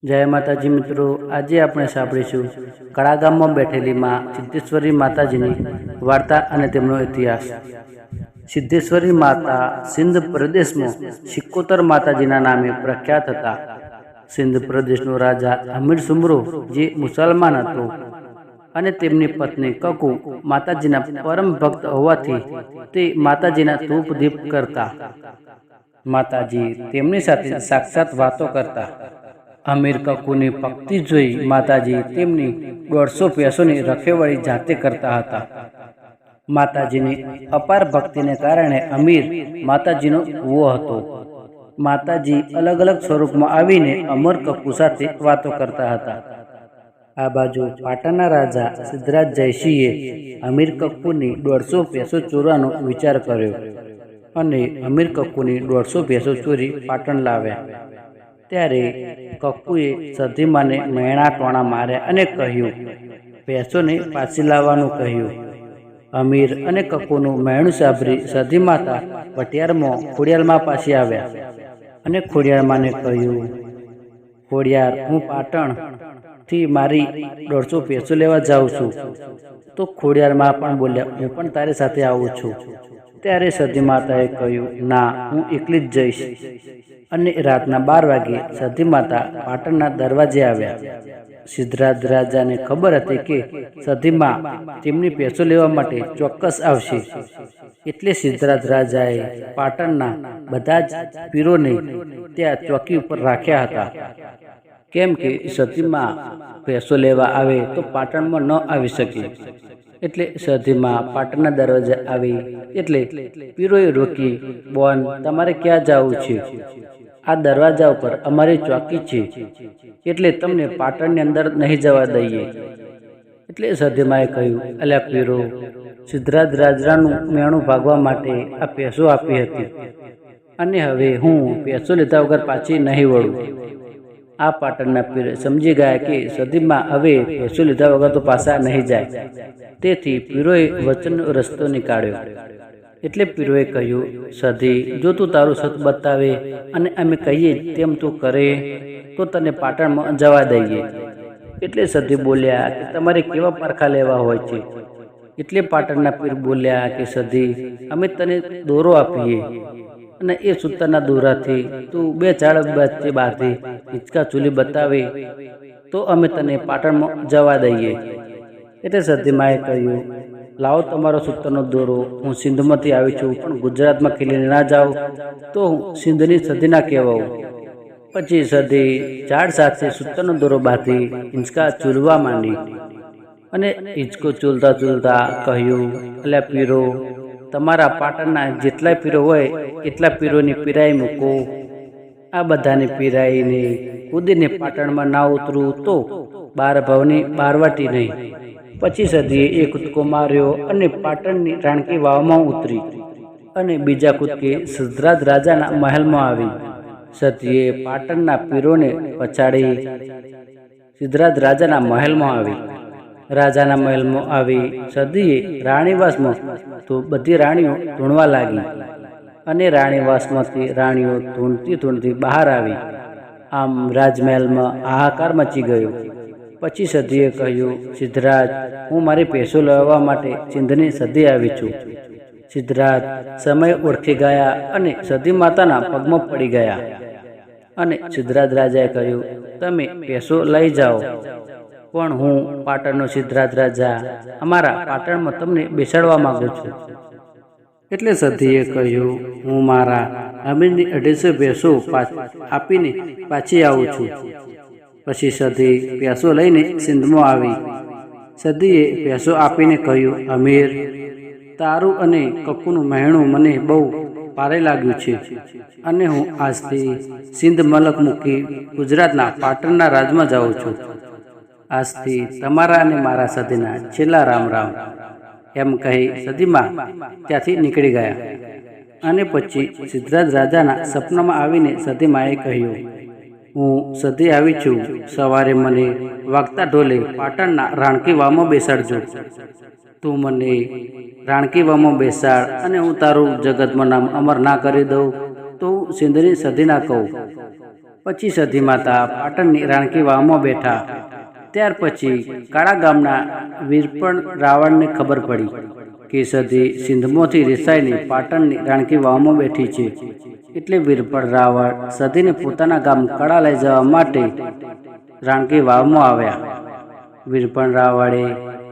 जय माताजी मित्रों, आज આપણે સાંભળીશું કડા ગામમાં બેઠેલી માં સિદ્ધેશ્વરી માતાજીની વાર્તા અને તેમનો ઇતિહાસ। સિદ્ધેશ્વરી માતા સિંધ પ્રદેશમાં સિકોતર માતાજીના નામે પ્રખ્યાત હતા। સિંધ પ્રદેશનો રાજા અમીર સુમરો જે મુસલમાન હતો અને તેમની પત્ની કકુ માતાજીના પરમ ભક્ત હોવાથી તે માતાજીના ધૂપ દીપ કરતા। માતાજી તેમની સાથે સાક્ષાત વાતો કરતા। अमीर कक्कूनी भक्ति जोई माताजी तेमनी 150 भैंसोनी रखेवाड़ी जाते करता हता। माताजीनी अपार भक्ति ने कारणे अमीर माताजीनो कूवो हतो। माताजी अलग अलग स्वरूप में आवीने अमर कक्कू साथे वातो करता हता। आ बाजू पाटणना राजा सिद्धराज जयसिंहे अमीर कक्कूनी 150 भैंसो चोरवानो विचार कर्यो अने अमीर कक्कूनी 150 भैंसो चोरी पाटण लाव्या। त्यारे कक्कूए सधीमाने मेणा टोणा मार्या अने कह्युं भैंसोने पाછી लाववानुं कह्युं। अमीर अने कक्कूनुं मेणुं सांभळी सधीमाता पटियारमां खोडियारमां पाછી આવ્યા અને खोडियारमाने कह्युं, खोडियार हूँ पाटणथी मारी 150 भैंसो लेवा जाऊं छुं। तो खोडियारमां पण बोल्या, हूँ पण तारी साथे आવું છું। त्यारे सधीमाताए कह्युं, ना, हूँ एकली ज जईश। અને રાતના 12 વાગે સધીમાતા પાટણના દરવાજે આવ્યા। સિદ્ધરાજ રાજાને ખબર હતી કે સધીમા તેમની ભેંસો લેવા માટે ચોક્કસ આવશે, એટલે સિદ્ધરાજ રાજાએ પાટણના બધા જ પીરોને ત્યાં ચોકી ઉપર રાખ્યા હતા। કેમ કે સધીમા ભેંસો લેવા આવે તો પાટણમાં ન આવી શકે। એટલે સધીમા પાટણના દરવાજે આવી એટલે પીરોએ રોકી, બોન, તમારે ક્યાં જવું છે? आ दरवाजा पर अमारी चौकी छे, एटले तमने पाटणनी अंदर नहीं जवा दईए। एटले सधीमाए कह्युं, अल्या पीरो, सिद्धराज राजानुं मेणुं भागवा माटे आ भैंसो आपी हती अने हवे हूँ भैंसो लीधा वगर पाછી नहीं वळुं। आ पाटणना पीर समजी गया कि सधीमा हवे भैंसो लीधा वगर तो पाछा नहीं जाय। तेथी पीरोए वचननो रस्तो निकाळ्यो। એટલે પીરોએ કહ્યું, સધી, જો તું તારું સત બતાવે અને અમે કહીએ તેમ તું કરે તો તને પાટણમાં જવા દઈએ। એટલે સધી બોલ્યા કે તમારે કેવા પારખા લેવા હોય છે? એટલે પાટણના પીર બોલ્યા કે સધી, અમે તને દોરો આપીએ અને એ સૂતરના દોરાથી તું 2 ઝાડ વચ્ચે બાંધી હિંચકા ચૂલી બતાવે તો અમે તને પાટણમાં જવા દઈએ। એટલે સધીમાએ કહ્યું, लाओ तमारो सूत्रनो दोरो, हूँ सिंधमांथी आवी छुं पण गुजरातमां खीलीने ना जाऊं तो हूँ सिंधनी सधी ना कहेवाऊं। पछी सधी झाड़ साथे सूत्रनो दोरो बांधी हिंचका चूलवा मांडी अने हिंचको चूलता चूलता कह्युं, अल्या पीरो, तमारा पाटणना जेटला पीरो होय एटला पीरोनी पीराई मूको। आ बधानी पीराईने कूदीने पाटणमां ना उतरूं तो 12 भावनी बारवाटी नहीं। पछी सधीए एक कूदको मार्यो अने पाटणनी राणकी वावमां उतरी अने बीजा कूदके सिद्धराज राजाना महलमां आवी। सधीए पाटणना पीरोने पछाड़ी सिद्धराज राजाना महलमां आवी। राजाना महलमां आवी सधीए राणीवासमां तो बधी राणीओ धूणवा लागी अने राणीवासमांथी राणीओ धूणती धूणती बहार आवी। आम राजमहलमां हाहाकार मची गयो। पछी सधीए कह्युं, सिद्धराज, हूँ मारी भैंसो लेवा माटे सिंधनी सधी आवी छुं। सिद्धराज समय ओळखी गया अने सधी माताना पगमां पड़ी गया अने सिद्धराज राजाए कह्युं, तमे भैंसो लई जाओ पण हूँ पाटणनो सिद्धराज राजा अमारा पाटणमां तमने बेसाडवा मांगु छुं। एटले सधीए कह्युं, हूँ मारा अमीरनी 250 भैंसो आपीने पाછી आવું છું। पछी सधी भैंसो लईने सिंधमां आवी। सधीए भैंसो आपीने कह्युं, अमीर, तारू अने कक्कूनुं महेणुं मने बहु भारे लाग्युं छे अने हूँ आजथी सिंध मलक मूकी गुजरातना पाटणना રાજમાં जाऊं छुं। आजथी तमारा अने मारा सधीना छेल्ला राम राम। एम कही सधीमा त्यांथी નીકળી ગયા અને પછી સિદ્ધરાજ રાજાના સપનામાં આવીને સધીમાએ કહ્યું, हूँ सधी आवी छुं, सवारे मने वागता ढोले पाटणना राणकी वावमां बेसाडजो। तू मने राणकी वावमां बेसाड अने हूँ तारुं जगतमां नाम अमर ना करी दऊं तो सिंधनी सधी ना कहूं। પછી સતી માતા પાટણની રાણકી વાવમાં બેઠા. ત્યાર પછી કાળા ગામના વીરપણ રાવણને ખબર પડી કે સતી સિંધમાંથી રિસાઈને પાટણની રાણકી વાવમાં બેઠી છે. એટલે વીરપણ રાવણ સતીને પોતાના ગામ કળા લઈ જવા માટે રાણકી વાવમાં આવ્યા. વીરપણ રાવણે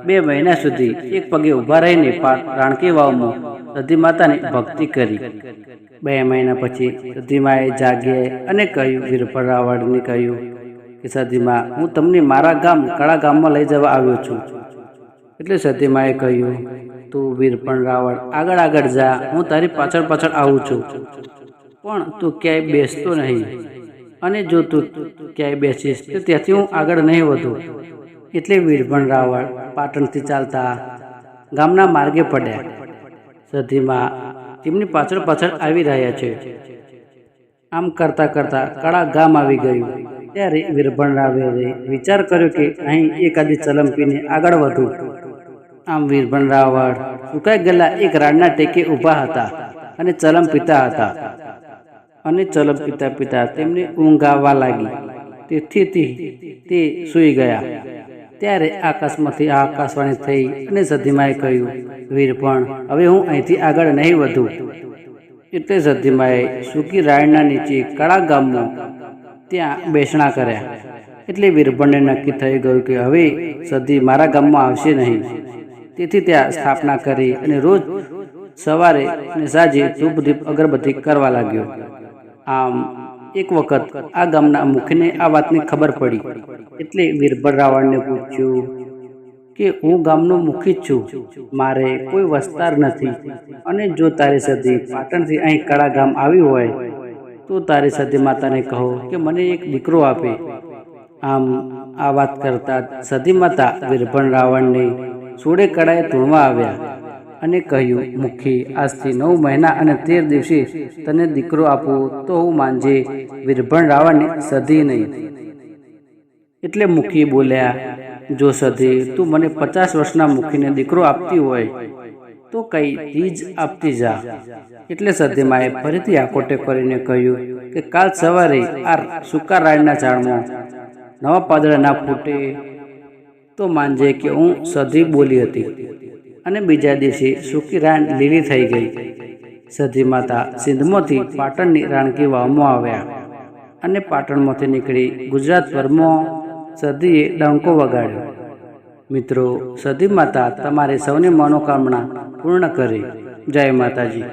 2 મહિના સુધી એક પગે ઊભા રહીને રાણકી વાવમાં સતી માતાની ભક્તિ કરી. 2 મહિના પછી સતીમાએ જાગ્યા અને કહ્યું, વીરપણ રાવણને કહ્યું કે સતીમા, હું તમને મારા ગામ કળા ગામમાં લઈ જવા આવ્યો છું. એટલે સતીમાએ કહ્યું, તું વીરપણ રાવણ આગળ આગળ જા, હું તારી પાછળ પાછળ આવું છું, પણ તું ક્યાંય બેસતો નહીં, અને જો તું ક્યાંય બેસીશ તો ત્યાંથી હું આગળ નહીં વધું. એટલે વીરપણ રાવણ પાટણથી ચાલતા ગામના માર્ગે પડ્યા. સતીમાં તેમની પાછળ પાછળ આવી રહ્યા છે. આમ કરતાં કરતાં કળા ગામ આવી ગયું. ત્યારે વીરપણ રાવણે વિચાર કર્યો કે અહીં એકાદી ચલમ પીને આગળ વધું. આમ વીરપણ રાવણ સુકાઈ ગયેલા એક રાડના ટેકે ઊભા હતા અને ચલમ પીતા હતા. અને ચલમ પીતા પીતા તેમને ઊંઘ આવવા લાગી. તેથી તે સૂઈ ગયા. ત્યારે આકાશમાંથી આકાશવાણી થઈ અને સતીમાએ કહ્યું, વીરપણ, હવે હું અહીંથી આગળ નહીં વધું. એટલે સતીમાએ સૂકી રાયના નીચે કળા ગામમાં ત્યાં બેસણા કર્યા. એટલે વીરપણને નક્કી થઈ ગયું કે હવે સતી મારા ગામમાં આવશે નહીં. તેથી ત્યાં સ્થાપના કરી અને રોજ સવારે અને સાંજે ધૂપ દીપ અગરબત્તી કરવા લાગ્યો. આમ એક વખત આ ગામના મુખીને આ વાતની ખબર પડી. એટલે વીરપણ રાવણને પૂછ્યું કે હું ગામનો મુખી જ છું, મારે કોઈ વસ્તાર નથી, અને જો તારી સતી પાટણથી અહીં કળા ગામ આવી હોય તો તારી સતી માતાને કહો કે મને એક દીકરો આપે. આમ આ વાત કરતા સતી માતા વીરપણ રાવણને સોળે કળાએ ધૂણવા આવ્યા અને કહ્યું, મુખી, આજથી 9 મહિના અને 13 દિવસે તને દીકરો આપું તો હું માનજે વીરપણ રાવણની સધી નહીં. એટલે મુખી બોલ્યા, જો સધી તું મને 50 વર્ષના મુખીને દીકરો આપતી હોય તો કઈ ત્રીજ આપતી જા. એટલે સતીમાએ ફરીથી આકોટે કરીને કહ્યું કે કાલ સવારે આ સૂકા રાયના ઝાડમાં નવા પાંદડા ના ફૂટે તો માનજે કે હું સધી બોલી હતી. અને બીજા દિવસે સૂકી રાય લીલી થઈ ગઈ. સતી માતા સિંધમાંથી પાટણની રાણકી વાવમાં આવ્યા અને પાટણમાંથી નીકળી ગુજરાતભરમાં સતીએ ડંકો વગાડ્યો. મિત્રો, સતી માતા તમારી સૌની મનોકામના પૂર્ણ કરે. જય માતાજી.